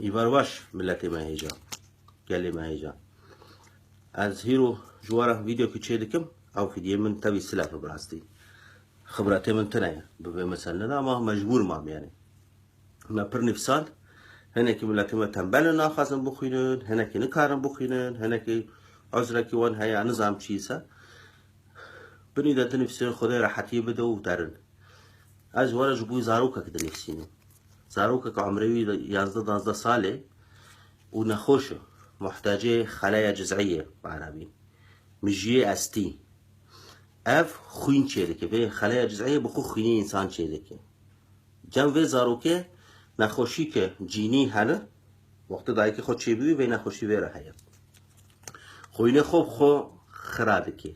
يبرواش ملتي ما هيجا قال ما هيجا از هيرو جوارا فيديو كي دكم او فيديو من تبي سلاف براستي خبراتي من تنايا مثلا لا ما مجبور ما يعني ما برني فساد هنا كي ملتي ما تنبلنا خاصن بخينن هنا كي نكارن بخينن هنا كي عذرك وان هيا نظام شيسا بني ده نفسي خدي راحتي بدو وترن از ورا جبوي زاروكا كده نفسيني زاروكا كعمري 11 ساله ونخوشه محتاجة خلايا جذعية بعربي مجيه استي اف خوين چیلکه به خلايا جذعية بخو خويني انسان چیلکه جم و زاروكه نخوشی که جینی هنه وقت دایی که خود چی بوی و نخوشی ویره هیا خوینه خوب خو خرابه که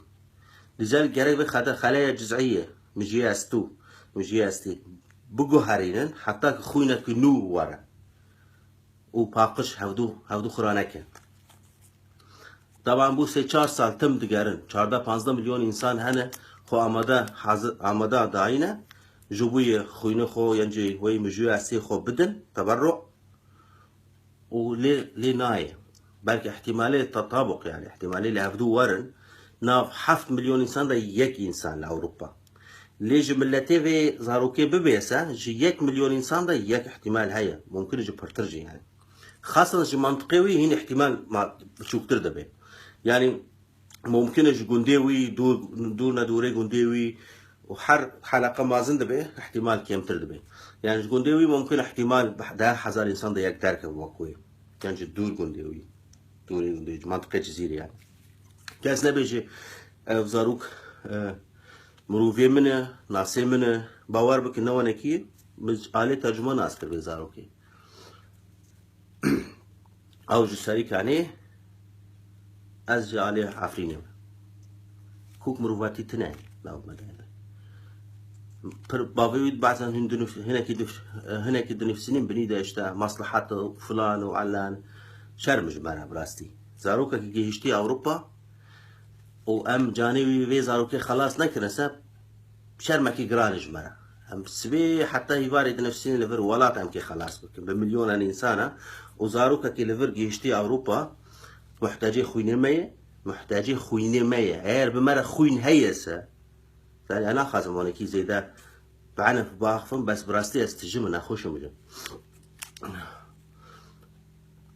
لذلك گره به خلايا جذعية مجيه استو مجيه استي بگو هرینن حتی که خوینه که نو وره و باقش هودو خرانکه طبعا بو 3-4 سال تم دگرن 14-15 مليون انسان هنه خو آماده داینه جبوی خوینه خو ینجی وی مجوی اسی خو بدن تبرع و لی نایه بلکه احتمالی تطابق يعني احتمالی لهفدو ورن ناف 7 مليون انسان دا یک انسان لأوروبا ليجي ملتي في زاروكي ببيسا جي 1 مليون انسان دا یک احتمال هيا ممكن يجي برترجي يعني خاصة جي منطقيوي هنا احتمال ما بتشوكتر دبي يعني ممكن يجي جنديوي دورنا دوري جنديوي وحر حلقة ما زند به احتمال كم ترد به يعني جنديوي ممكن احتمال 10,000 انسان ده یک درك وقوي يعني دور جنديوي دوري جنديوي منطقة جزيرة يعني كاس نبيجي زاروك مروفي منه ناسي منه باور بك نوانا كي مش آلة ترجمة ناس كر بزاروكي او جو شريك يعني از جالي عفريني كوك مروفاتي تناي لا مدينة بابي بعضا هنا كده نفسين بنيدا اشتا مصلحات فلان وعلان شرمج مرة براستي زاروكا كي جيشتي اوروبا و ام جانبي في زاروكي خلاص نكرسه شرمكي جرانج مرة ام سبي حتى يوارد نفسين لفر ولات ام كي خلاص بمليون انسانه وزاروكا كي لفر جيشتي اوروبا محتاجي خوينه مية هير بمرة خوين هيسه يعني انا خازم وانا كي زي ده بعنا في باخفن بس براستي استجم انا خوش مجم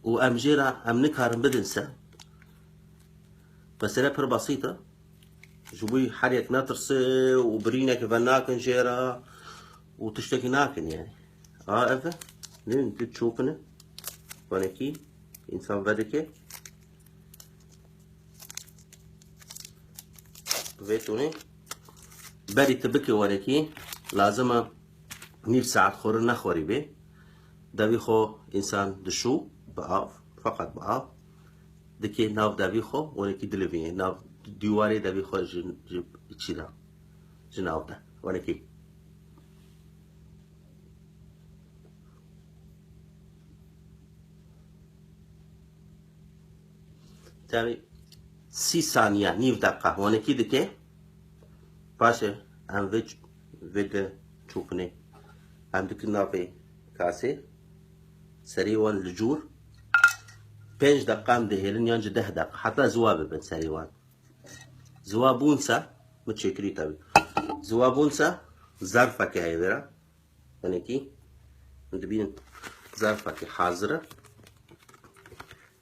وام جيرا ام نكارن بدنسه بس بر بسيطة جوي حريك نطرسي وبرينك فناكن جيرا وتشتكي ناكن يعني افا لين تشوفنا ونكي انسان بدكي بيتوني بري تبكي ونكي لازم نيف ساعة خور نخوري بي داوي خو انسان دشو بقاف فقط بقاف دكي ناف داوي خو ونكي دلوي ناف ديواري داوي خو جب اتشيدا جناف ده ونكي تامي 30 ثانية نيف دقة ونكي دكي باشا ام فيد تشوفني ام دكي نافي كاسي سريوان لجور 5 دقة مدهيلن يانج 10 دقة حتى زوابه بن سريوان زوابونسا متشكري تابي زوابونسا ظرفك هاي برا ونكي ندبين ظرفك حاضرة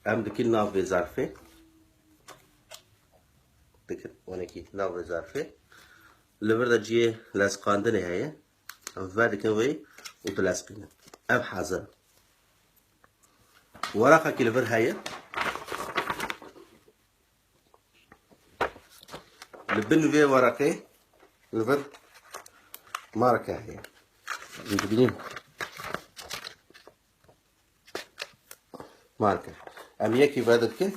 ام دكي نافي ظرفه دكي ونكي نافي ظرفه لبردا جيه لاسقاندن هاي ام فادكن وي وتلاسقين ام حاضر ورقة كيلفر هاي لبن في ورقة لفر ماركة هاي انتبهين ماركة ام يكي فادك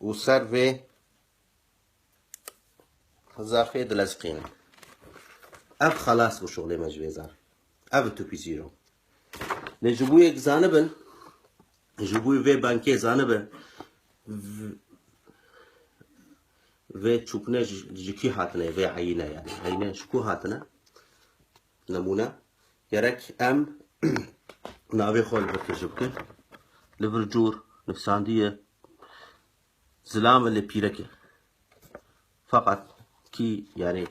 وصار في ظرفية دلازقين اب خلاص بشغلي مجوزار اب تو بي زيرو نجيبوه يك زانبن جبوي في بانكي زانبه في تشوكنا جكي هاتنا في عينة يعني عينة شكو هاتنا نمونة يرك ام نابي خول بتجيبك لفرجور نفساندية زلام اللي بيركه فقط كي يعني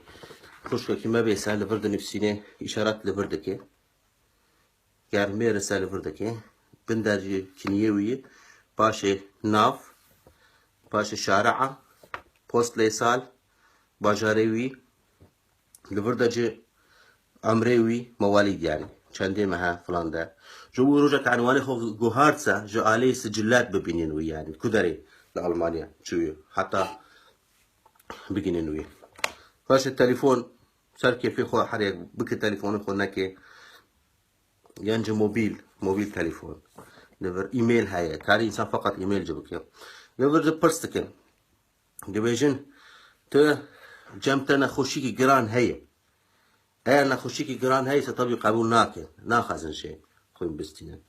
خوشك كي ما بيسال لفرد نفسينه إشارات لفردك گرمه رساله فردكي بندرجي كنيوية باشي ناف باشي شارعة بوست ليسال باجاريوي لفردجي عمريوي مواليد يعني چندي مها فلان ده جو روجك عنواني خو جوهارتسا جو عليه سجلات ببينينوي يعني كدري لألمانيا شوية حتى ببينينوي باش التليفون سركي في خو حريق بك التليفون خو نكي ينجي موبيل تليفون لفر ايميل هاي كاري انسان فقط ايميل جبك لفر برستك دبيجن ت جمتا نخوشيكي جران هي نخوشيكي جران هي ستبي قبول ناكل ناخذ شيء خوين بستينه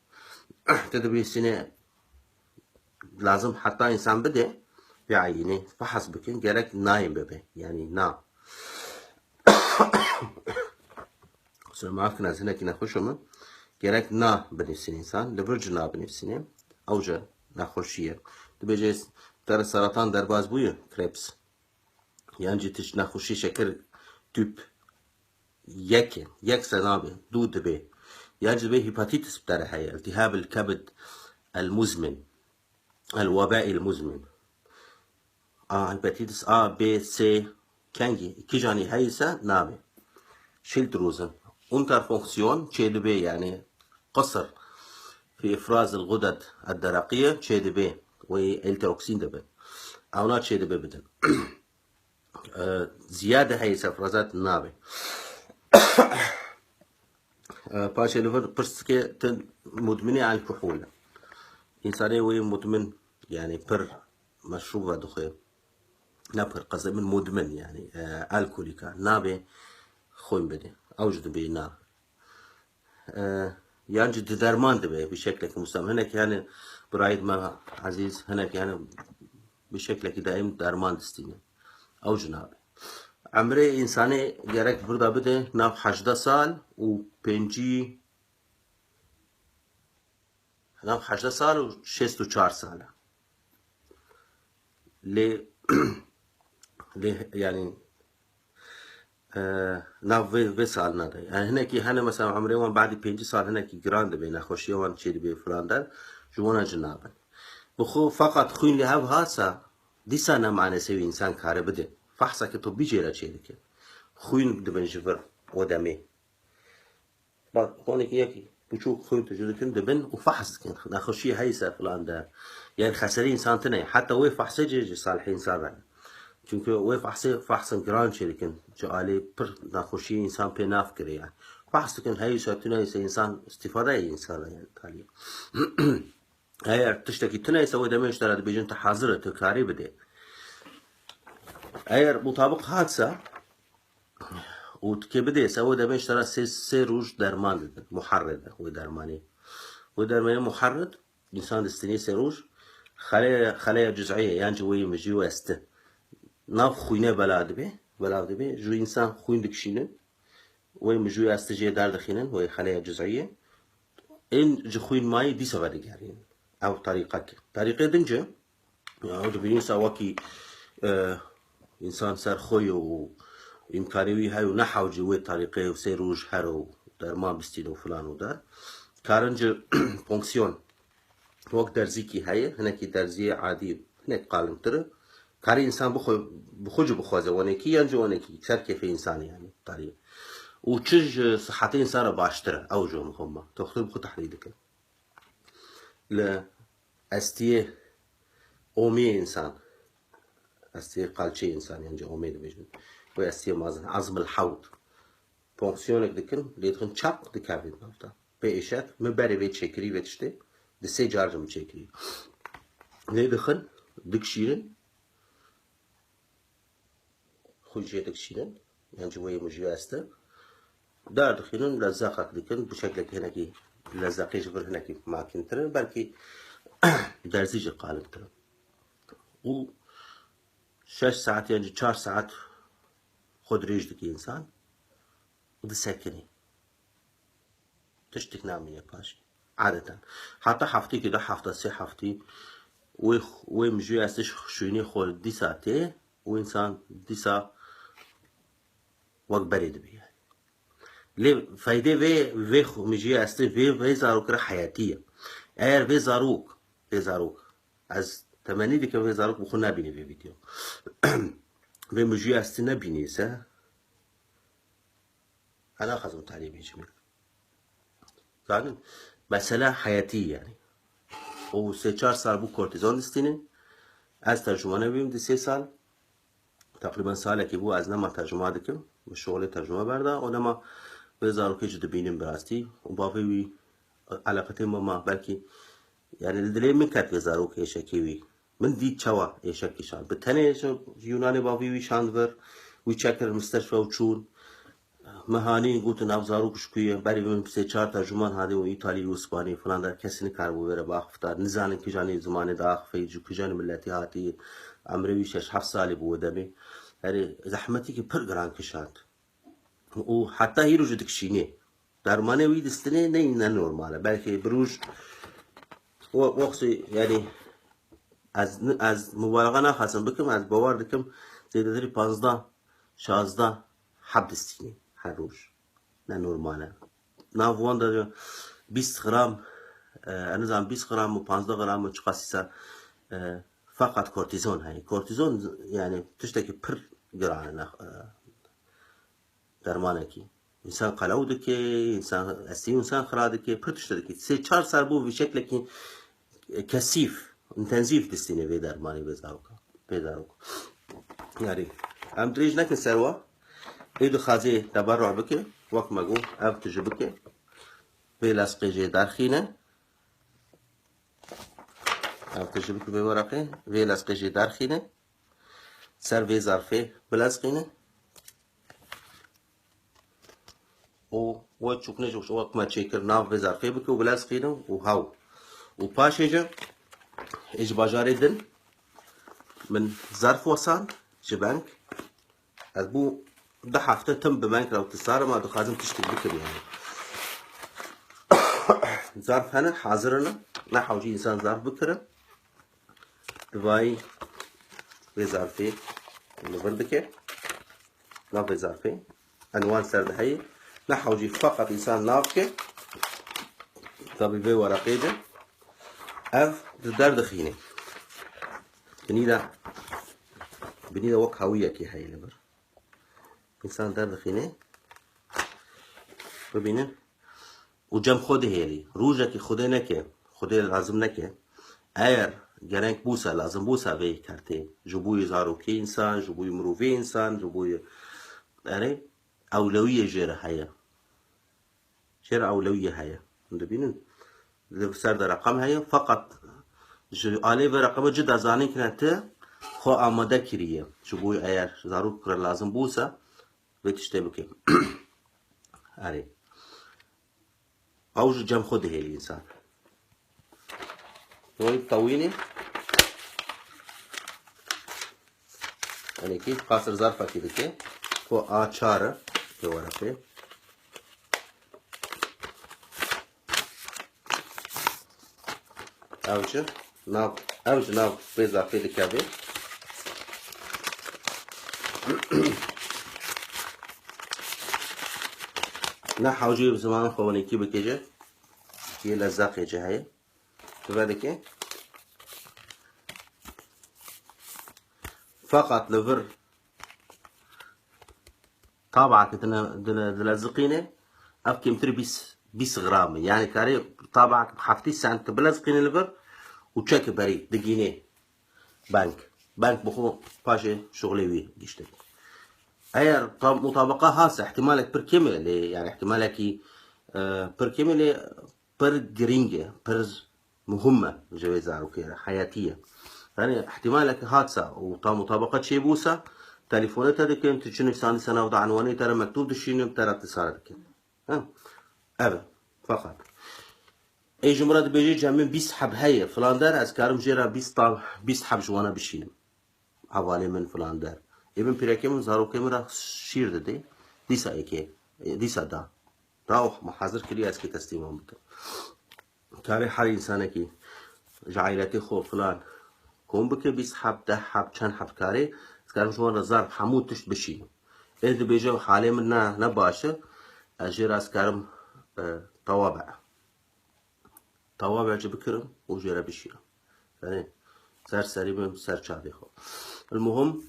تدبي سنه لازم حتى انسان بده بعينه فحص بكن جرك نايم ببه يعني نا ما كنا هنا كنا خوشم جرك نا بنفس الانسان لبرج نا بنفسنا اوجه نخوشيه دبيجس ترى سرطان درباز بويه كريبس يعني جتش نخوشي شكل تيب يك سنابه دود به يعني به هيباتيتس بتاع هي التهاب الكبد المزمن الوبائي المزمن هيباتيتس A B C كانجي كيجاني هيسا نامي شيلدروزن انتر فونكسيون تشيد بي يعني قصر في افراز الغدد الدرقيه تشيد بي والتروكسين دبل او لا تشيد بي بدل زياده هيسا افرازات النابي باشا ليفر برسكي مدمنة على الكحول إنساني وي مدمن يعني بر مشروب دخيل نبر قصدي من مدمن يعني الكوليكا نابي خوين بدي أوجد بي نا يعني جد درمان دبي بشكل مستمر هناك يعني برايد ما عزيز هناك يعني بشكل دائم درمان دستيني أو جنابي عمري إنساني جرك بردا بده ناف 18 سال و 5 ناف 18 سال و 64 ساله ليه ليه يعني ناف في سال نادا يعني هناك هنا مثلا عمري وان بعد 5 سال هناك جراند بين خوشي وان تشيل بي فلاندر جوانا جنابا بخو فقط خوين لهاف هاسا دي سنة معنا سوي إنسان كاره بده فحصك تو بيجيرا تشيلك خوين بده بنجبر ودمي بعد هونك ياكي بشوف خوين تجدكن دبن وفحص كن نخشي هيسا فلان ده يعني خسرين إنسان تني حتى وي فحص جي صالحين سابع چونکه وی فحصن گران شدکن جالی پر نخوشی انسان پی ناف کری يعني فحص کن هاي شاتونه يس انسان استفاده انسان يعني تالي هاي تشتكي تنا يسوي دمش ترى بيجن تحاضر تكاري بده هاي مطابق حادثه وكي بده يسوي دمش ترى سي روج درمان محرد هو درماني محرد انسان دستني سي روج خلايا جزئيه يعني جوي مجيو است ناف خوينه بلاد به جو انسان خوين دكشينه وي مجوي استجي دار دخينن وي خلايا جزئيه ان جخوين ماي دي سبب دغارين او طريقه دنجه يعود بين سواكي انسان سر خوي و امكانيوي هاي ونحو جوي طريقه وسيروج هرو درمان بستينو فلان ودار كارنج فونكسيون وقت درزيكي هاي هناك درزيه عادي هناك قالم ترى كاري إنسان بخوجه بخوازه ونكي ينجو ونكي سر كيف إنسان يعني طريق وتشج صحتين إنسان باشترة أوجهم هم تأخذ بخو تحديدك لا أستيه أومي إنسان أستيه قالشي إنسان يعني أومي دبيجن وأستيه مازن عظم الحوض فونكسيونك دكن ليدخن شاق دكافين نفتا بإيشات مباري بيت شكري بيتشتي دسي جارج مشكري ليدخن دكشيرن خوجيتك شيلن يعني جوية مجياسته دار دخيلن لزاقك دكن بشكل هناكي لزاقي جبر هناكي ما كنتر بلكي درزيج قالب ترى و 6 ساعات يعني 4 ساعات خد ريجدك إنسان ودي ساكني تشتك نامي يا باشا عادة حتى حفتي كده حفتة سي حفتي ومجي استش شويني خول دي ساعتين وإنسان دي ساعة وقت بريد بيه ليه فايدة في مجي استش في زاروك حياتية اير في زاروك از تماني دي كم في زاروك بخونا بيني في فيديو في مجي استنا بيني سا أنا خزم تعليمي جميل زانن مسألة حياتية يعني و 3-4 سال بو کورتیزون دستینه از ترجمانه بیم دی 3 سال تقریبا ساله که بو از نما ترجمه دکم و شغل ترجمه برده و نما به زاروکه جد بینیم براستی و باوی علاقتی ما بلکه يعني دلی من کت به زاروک ایشکیوی من دید چوا ایشکیشان به تنه یونانی باوی شاندور وی چکر مستشفى و چون مهانی قلت ناف زاروك شكوية بري من 3-4 ترجمان هذه وإيطالي وإسباني فلان در كسين كاربو بيرا باختار نزانن كجاني زمان داخ فيجو كجاني ملتي هاتي عمري 6-7 سالي بو دمي يعني زحمتي كي پر گران كشات وحتى هيرو جدك شيني درمانه ويد استنه نه نورماله بلکه بروج وقتی يعني از مبالغه نخواستم بکم از باور دکم زیادتری 15-16 حب دستینه هر روز نه نورماله ناوان داره 20 غرام انظام 20 غرام و 15 غرام و چقاسیسا فقط کورتیزون هاي کورتیزون يعني تشتكي پر گرانه درمانه کی انسان قلعوده که انسان استی انسان خراده که پر تشتكي 3-4 سال بو بشكل که كثيف انتنزيف دستینه به درمانی بزاروك يعني ام دريج نكن سروا ايدو خازي تبرع بك وقت ما قول اب تجبك في لاسقي جي دارخينه اب تجبك بورقه في لاسقي جي دارخينه سر في ظرفه بلاسقينه و تشوكنه جوش وقت ما تشيكر ناف في ظرفه بك وبلاسقينه وهاو وباش ايج باجاري دن من ظرف وصان جبانك ابو ده حافته تم بمانك لو تصار ما دخازم تشتري بكر يعني ظرف هنا حاضرنا نحوجي انسان ظرف بكره دواي في ظرفي اللي بردك لا في ظرفي انوان سرد هي نحوجي فقط انسان نافكه طبي في ورقيده اف دردخينه بنيدا وك هويه كي هي لبر انسان دردخينه ببینن و جم خود هیلی روزه که خوده نکه خوده لازم نکه اگر گرنگ بوسا لازم بوسا وی کرده جبوی زاروکی انسان جبوی مروفی انسان جبوی اره اولویه جره هیا جره اولویه هیا ببینن سر در رقم هیا فقط آلی و رقم جدا زانی کنه ته خو آماده کریه جبوی اگر زاروک کرد لازم بوسا وی تشته بکه اره اوج جم خود هي الانسان نوي طويني يعني كيف قاصر ظرفه كده كي هو آچاره في ورقه اوج ناف بيزا في الكابي نحوجي بزمان خواني كي بكيجه كي لزاق يجي هاي تبادك فقط لفر طابعة دلزقينه ابكي متر 20 غرام يعني كاري طابعة بحفتي سان تبلزقينه لفر وتشيك بري دقينه بنك بخو باشي شغلي وي ديشتك اير مطابقة هاسة احتمالك بركمل يعني احتمالك بركمل بر جرينجة بر مهمة جوازها وكذا حياتية يعني احتمالك هاتسا ومطابقة شي بوسا تليفونات هذيك انت شنو ساني سنة وضع عنواني ترى مكتوب شنو ترى اتصالك ها ابدا فقط اي جمرة بيجي جامين 20 حب هي فلان دار از كارم جيرا 20 حب جوانا بشينم حوالي من فلان دار ابن پیرکم زاروکم را شیر داده دیسا ایکی دیسا دا محاضر کلی از که تسلیمان بوده کاری هر انسانه که جعیلتی خو فلان کم بکه 20 حب 10 حب چند حب کاری از کارم شما رزار حمود تشت بشی ایده بیجه حالی من نه باشه اجیر از کارم توابع چه بکرم و جرا بشیرم یعنی سر بهم سر چاوی خو المهم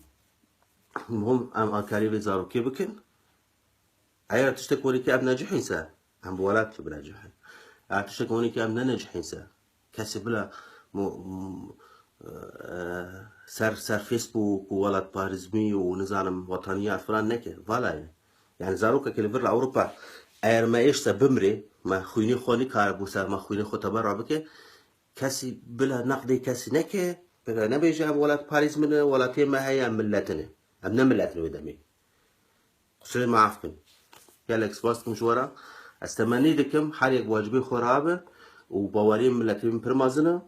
ام آکاری به زارو کی بکن اگر تشتكوني كأب ناجحين سا هم بولات بناجحين تشتكوني كأب ناجحين سا كسي بلا سر فيسبوك وولد بارزمي ونزالم وطنيات فلان نكه فلا يعني زاروكا كلي برا أوروبا اگر ما ايش بمري ما خويني خوني كار بوسا ما خويني خو تبرع بك كسي بلا نقدي كسي نكه بلا نبيجي ام ولد باريس من ولا تيما هي ملتنا ابنا ملتنا ودمي قصري ما عفكن يالك باستكم شورا استمني دكم حريق واجبي خرابه وبوارين ملتين برمازنا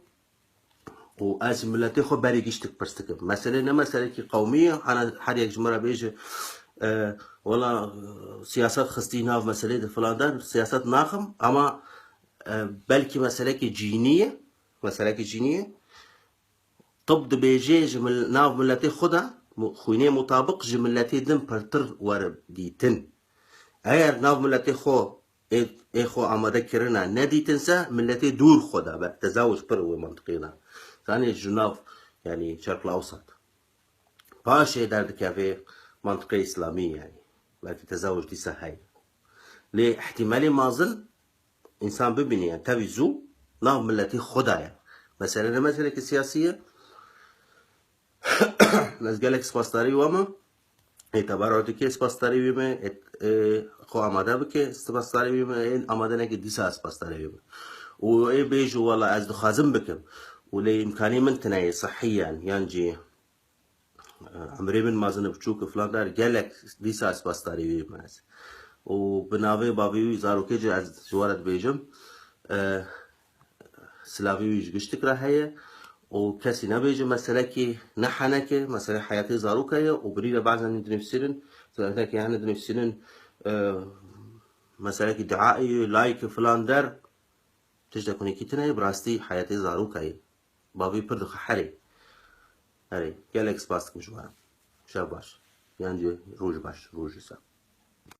وأز ملتي خو بريجيشتك برستكم مثلا مسألة كي قومية أنا حريق جمرة بيجي والله سياسات خستينها في مسألة فلان ده سياسات ناخم أما بلكي مسألة جينية طب بيجي جمل ناف ملتي خدا خويني مطابق جملتي دم برتر ورب ديتن اگر ناف ملتي خو خو آماده کرنا ندی تنسى ملتي دور خدا بقى تزاوج برو منطقينا ثاني جناف يعني شرق الأوسط باشي در كافي منطقة إسلامية يعني بقى تزاوج دي سهاي ليه احتمالي مازن إنسان ببني يعني تبيزو ناف ملتي خدا يعني مثلا السياسية ناس قالك سباستاري وما تبرعاتي که سپاسداری بیمه خو آماده بکه سپاسداری بیمه آماده نکه دیسا سپاسداری بیمه و بیجو والله از دخازم بکم ولی امکانی من تناي صحيا ينجي عمري من مازن بچوك فلان دار قالك ديسا سپاسداری بیمه و بناوي بابي زاروكي از جوارت بیجم سلاوي ويش قشتك راهيه وكاسي نبيجي مسألة كي نحنكي مسألة حياتي زاروكايا وبريدة بعضنا ندري في سنن سألتك يعني ندري في سنن مسألة كي دعائي لايك فلان در تجد كوني كيتنا براستي حياتي زاروكايا بابي بردخ حري هري قالك سباستك مش وهم شاب باش يعني روج باش روج سا